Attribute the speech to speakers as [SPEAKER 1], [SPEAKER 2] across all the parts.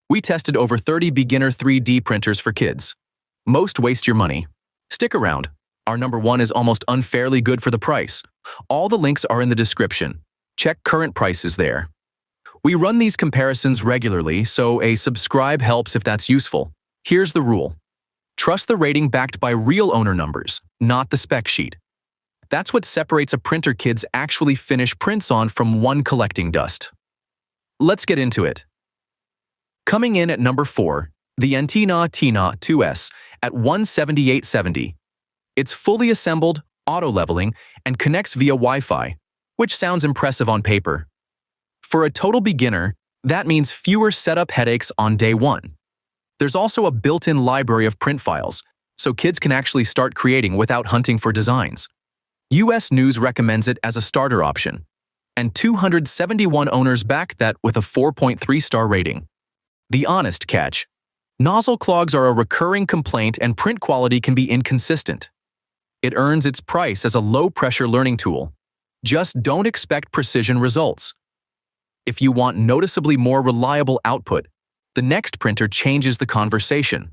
[SPEAKER 1] We tested over 30 beginner 3D printers for kids. Most waste your money. Stick around. Our number one is almost unfairly good for the price. All the links are in the description. Check current prices there. We run these comparisons regularly, so a subscribe helps if that's useful. Here's the rule. Trust the rating backed by real owner numbers, not the spec sheet. That's what separates a printer kids actually finish prints on from one collecting dust. Let's get into it. Coming in at number 4, the NTNA-TNA 2S at $178.70. It's fully assembled, auto-leveling, and connects via Wi-Fi, which sounds impressive on paper. For a total beginner, that means fewer setup headaches on day one. There's also a built-in library of print files, so kids can actually start creating without hunting for designs. US News recommends it as a starter option, and 271 owners back that with a 4.3-star rating. The honest catch: nozzle clogs are a recurring complaint and print quality can be inconsistent. It earns its price as a low-pressure learning tool. Just don't expect precision results. If you want noticeably more reliable output, the next printer changes the conversation.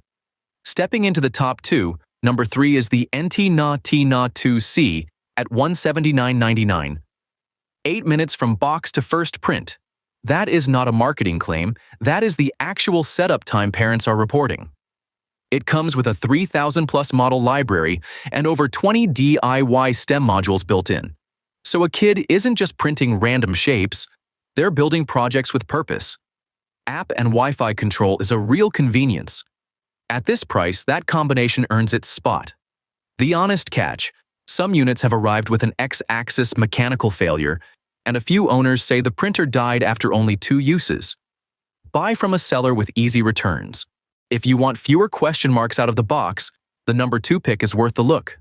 [SPEAKER 1] Stepping into the top 2, number 3 is the NTNA-TNA 2C at $179.99. 8 minutes from box to first print. That is not a marketing claim, that is the actual setup time parents are reporting. It comes with a 3,000+ model library and over 20 DIY STEM modules built in. So a kid isn't just printing random shapes, they're building projects with purpose. App and Wi-Fi control is a real convenience. At this price, that combination earns its spot. The honest catch: some units have arrived with an X-axis mechanical failure, and a few owners say the printer died after only 2 uses. Buy from a seller with easy returns. If you want fewer question marks out of the box, the number 2 pick is worth the look.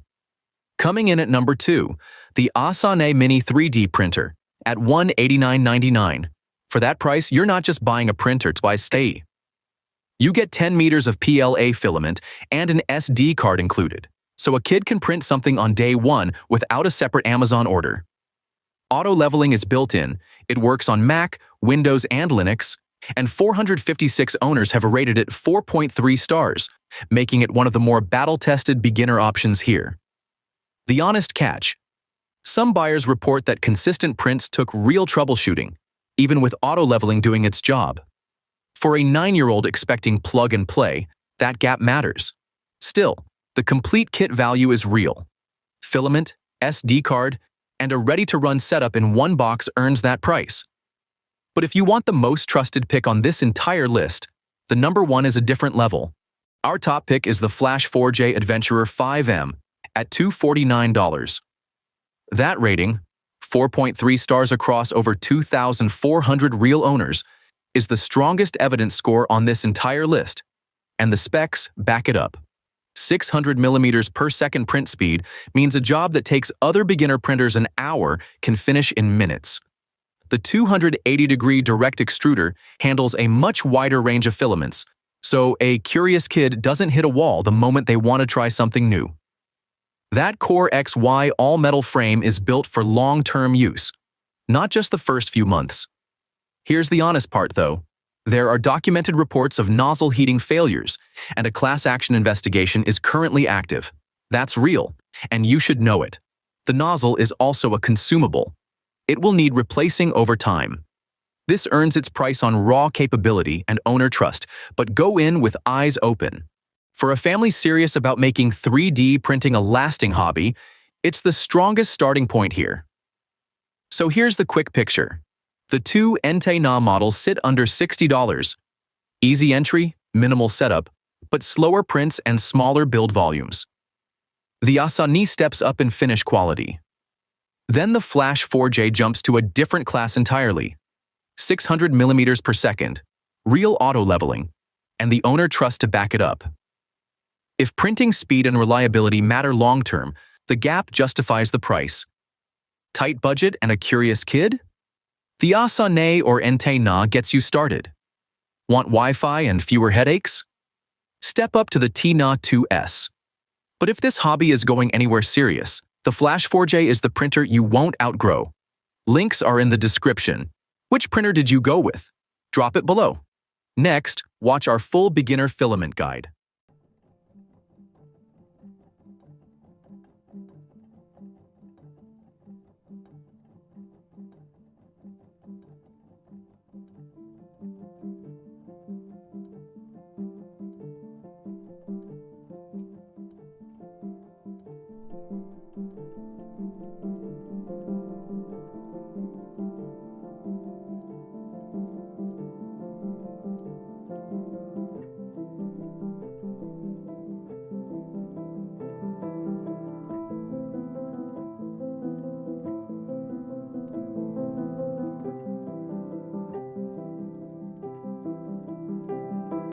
[SPEAKER 1] Coming in at number 2, the Asane Mini 3D printer at $189.99. For that price, you're not just buying a printer twice. You get 10 meters of PLA filament and an SD card included, so a kid can print something on day 1 without a separate Amazon order. Auto-leveling is built in, it works on Mac, Windows, and Linux, and 456 owners have rated it 4.3 stars, making it one of the more battle-tested beginner options here. The honest catch: some buyers report that consistent prints took real troubleshooting, even with auto-leveling doing its job. For a 9-year-old expecting plug-and-play, that gap matters. Still, the complete kit value is real. Filament, SD card, and a ready-to-run setup in one box earns that price. But if you want the most trusted pick on this entire list, the number 1 is a different level. Our top pick is the Flashforge Adventurer 5M at $249. That rating, 4.3 stars across over 2,400 real owners, is the strongest evidence score on this entire list, and the specs back it up. 600 millimeters per second print speed means a job that takes other beginner printers an hour can finish in minutes. The 280-degree direct extruder handles a much wider range of filaments, so a curious kid doesn't hit a wall the moment they want to try something new. That Core XY all-metal frame is built for long-term use, not just the first few months. Here's the honest part, though. There are documented reports of nozzle heating failures, and a class action investigation is currently active. That's real, and you should know it. The nozzle is also a consumable. It will need replacing over time. This earns its price on raw capability and owner trust, but go in with eyes open. For a family serious about making 3D printing a lasting hobby, it's the strongest starting point here. So here's the quick picture. The 2 NTNA models sit under $60. Easy entry, minimal setup, but slower prints and smaller build volumes. The Asane steps up in finish quality. Then the Flashforge jumps to a different class entirely. 600 millimeters per second, real auto-leveling, and the owner trusts to back it up. If printing speed and reliability matter long-term, the gap justifies the price. Tight budget and a curious kid? The Asane or NTNA gets you started. Want Wi-Fi and fewer headaches? Step up to the TNA 2S. But if this hobby is going anywhere serious, the Flashforge is the printer you won't outgrow. Links are in the description. Which printer did you go with? Drop it below. Next, watch our full beginner filament guide.